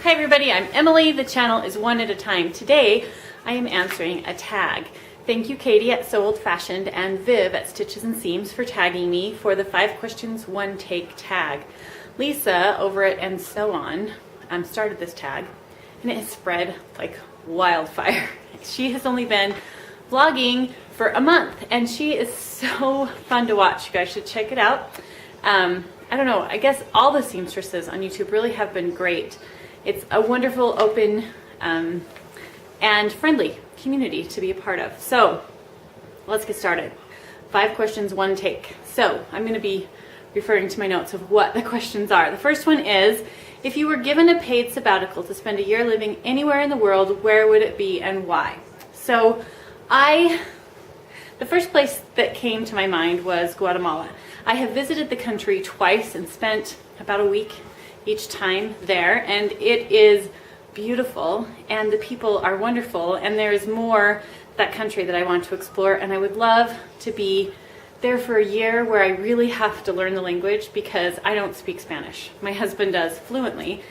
Hi everybody, I'm Emily. The channel is One at a Time. Today I am answering a tag. Thank you Katie at So Old Fashioned and Viv at Stitches and Seams for tagging me for the 5 questions, 1 take tag. Lisa over at And So On started this tag and it has spread like wildfire. She has only been vlogging for a month and she is so fun to watch. You guys should check it out. I don't know, I guess all the seamstresses on YouTube really have been great. It's a wonderful, open, and friendly community to be a part of. So let's get started. 5 questions, 1 take. So I'm going to be referring to my notes of what the questions are. The first one is, if you were given a paid sabbatical to spend a year living anywhere in the world, where would it be and why? So the first place that came to my mind was Guatemala. I have visited the country twice and spent about a week each time there, and it is beautiful and the people are wonderful, and there is more that country that I want to explore, and I would love to be there for a year where I really have to learn the language because I don't speak Spanish. My husband does fluently,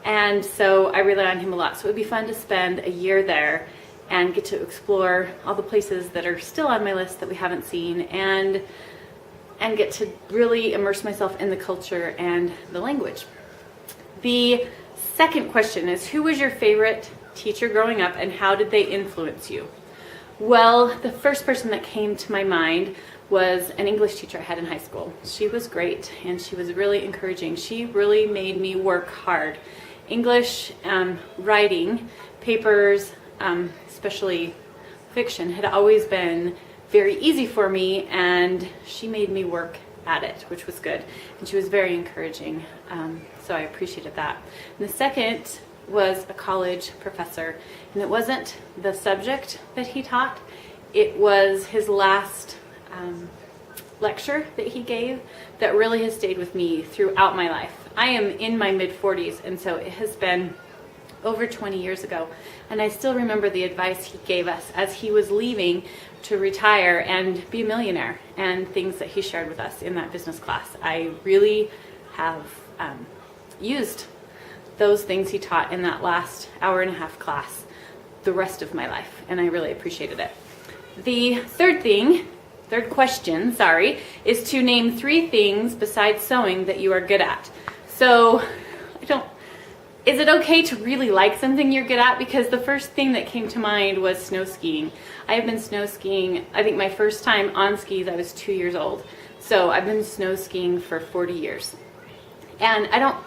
and so I rely on him a lot. So it would be fun to spend a year there and get to explore all the places that are still on my list that we haven't seen, and get to really immerse myself in the culture and the language. The second question is, who was your favorite teacher growing up and how did they influence you? Well, the first person that came to my mind was an English teacher I had in high school. She was great and she was really encouraging. She really made me work hard. English, writing, papers, especially fiction, had always been very easy for me, and she made me work at it, which was good. And she was very encouraging, so I appreciated that. And the second was a college professor, and it wasn't the subject that he taught, it was his last lecture that he gave that really has stayed with me throughout my life. I am in my mid-40s, and so it has been over 20 years ago, and I still remember the advice he gave us as he was leaving to retire and be a millionaire, and things that he shared with us in that business class. I really have used those things he taught in that last hour-and-a-half class the rest of my life, and I really appreciated it. The third question, is to name 3 things besides sewing that you are good at. So is it okay to really like something you're good at? Because the first thing that came to mind was snow skiing. I have been snow skiing, I think my first time on skis I was 2 years old. So I've been snow skiing for 40 years. And I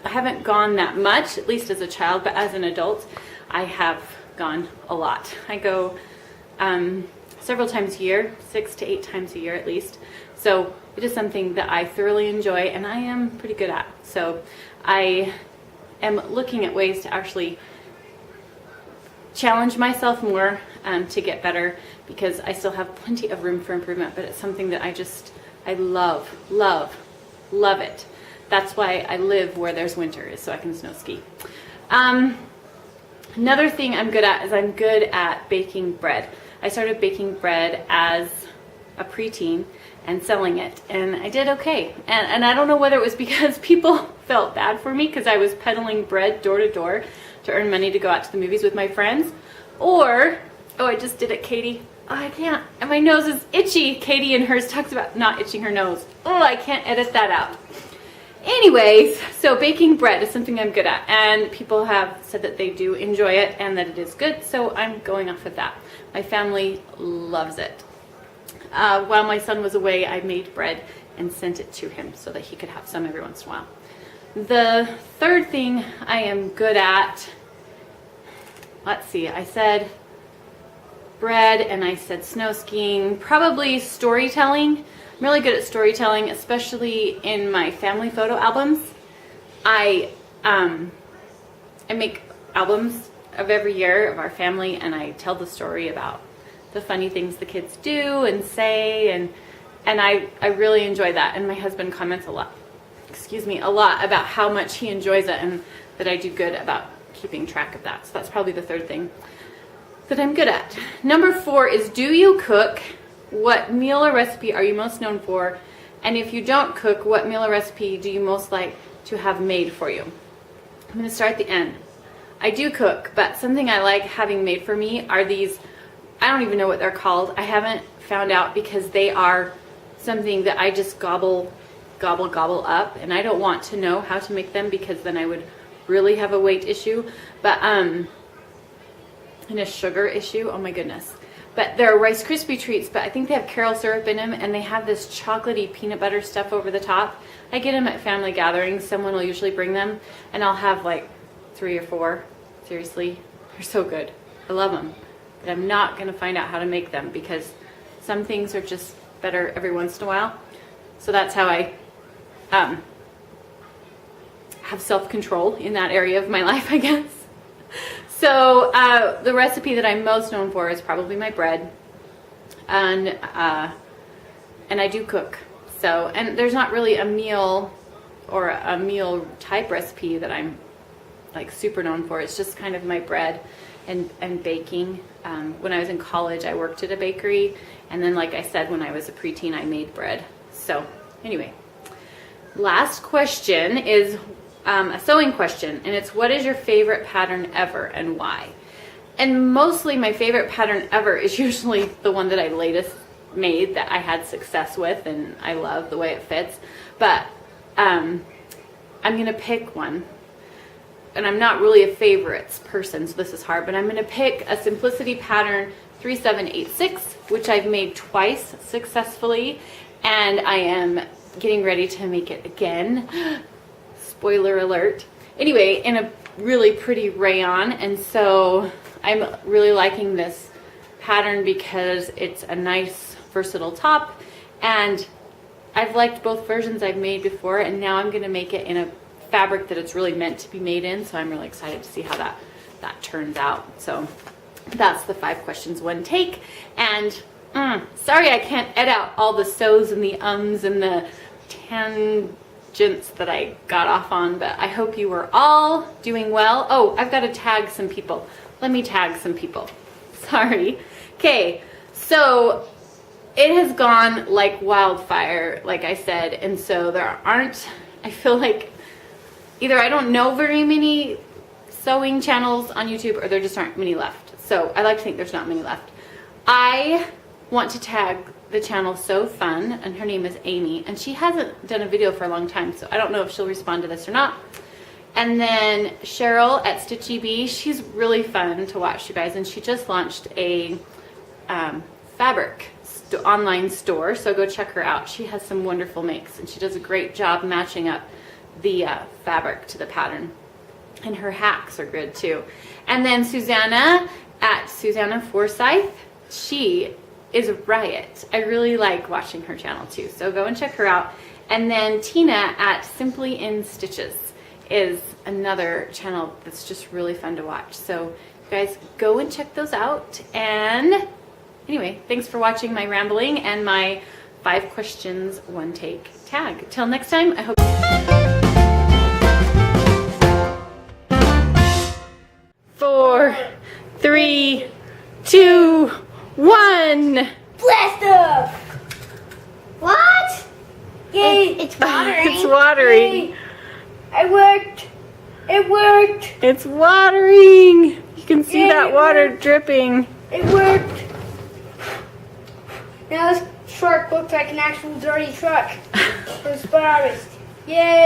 haven't gone that much, at least as a child, but as an adult, I have gone a lot. I go several times a year, 6 to 8 times a year at least. So it is something that I thoroughly enjoy and I am pretty good at. So I am looking at ways to actually challenge myself more to get better, because I still have plenty of room for improvement, but it's something that I love it. That's why I live where there's winter, is so I can snow ski. Another thing I'm good at is I'm good at baking bread. I started baking bread as a preteen and selling it, and I did okay. And I don't know whether it was because people felt bad for me because I was peddling bread door to door to earn money to go out to the movies with my friends, or, oh, I just did it, Katie. Oh, I can't, and my nose is itchy. Katie in hers talks about not itching her nose. Oh, I can't edit that out. Anyways, so baking bread is something I'm good at, and people have said that they do enjoy it and that it is good, so I'm going off of that. My family loves it. While my son was away, I made bread and sent it to him so that he could have some every once in a while. The third thing I am good at, let's see, I said bread and I said snow skiing, probably storytelling. I'm really good at storytelling, especially in my family photo albums. I make albums of every year of our family, and I tell the story about the funny things the kids do and say, and I really enjoy that, and my husband comments a lot about how much he enjoys it and that I do good about keeping track of that. So that's probably the third thing that I'm good at. Number 4 is, do you cook? What meal or recipe are you most known for? And if you don't cook, what meal or recipe do you most like to have made for you? I'm going to start at the end. I do cook, but something I like having made for me are these, I don't even know what they're called. I haven't found out because they are something that I just gobble up, and I don't want to know how to make them because then I would really have a weight issue, but and a sugar issue. Oh my goodness. But they're Rice Krispie treats, but I think they have caramel syrup in them, and they have this chocolatey peanut butter stuff over the top. I get them at family gatherings. Someone will usually bring them, and I'll have like 3 or 4. Seriously, they're so good. I love them. But I'm not going to find out how to make them because some things are just better every once in a while. So that's how I have self-control in that area of my life, I guess. So the recipe that I'm most known for is probably my bread, and I do cook. So, and there's not really a meal or a meal type recipe that I'm like super known for. It's just kind of my bread and baking. When I was in college, I worked at a bakery, and then like I said, when I was a preteen, I made bread. So anyway, last question is a sewing question, and it's, what is your favorite pattern ever and why? And mostly my favorite pattern ever is usually the one that I latest made that I had success with and I love the way it fits. But I'm gonna pick one, and I'm not really a favorites person, so this is hard, but I'm gonna pick a Simplicity pattern 3786, which I've made twice successfully, and I am getting ready to make it again. Spoiler alert. Anyway, in a really pretty rayon, and so I'm really liking this pattern because it's a nice versatile top, and I've liked both versions I've made before, and now I'm going to make it in a fabric that it's really meant to be made in, so I'm really excited to see how that turns out. So that's the 5 questions, 1 take, and sorry I can't edit out all the so's and the ums and the tangents that I got off on, but I hope you were all doing well. Oh, I've got to tag some people. Let me tag some people. Sorry. Okay, so it has gone like wildfire, like I said, and so there aren't, I feel like either I don't know very many sewing channels on YouTube or there just aren't many left. So I like to think there's not many left. I want to tag the channel So Fun, and her name is Amy, and she hasn't done a video for a long time, so I don't know if she'll respond to this or not. And then Cheryl at Stitchy Bee, she's really fun to watch, you guys, and she just launched a fabric online store, so go check her out. She has some wonderful makes, and she does a great job matching up the fabric to the pattern, and her hacks are good too. And then Suzanna at Suzanna Forsythe, she is a riot. I really like watching her channel too, so go and check her out. And then Tina at Simply in Stitches is another channel that's just really fun to watch, so you guys go and check those out. And anyway, thanks for watching my rambling and my 5 questions 1 take tag. Till next time, I hope 4 3 2 1. Blast off! What? Yay! It's watering. It's watering. Yay. I worked. It worked. It's watering. You can see Yay, that water dripping. It worked. Now this truck looks like an actual dirty truck. For the forest. Yay!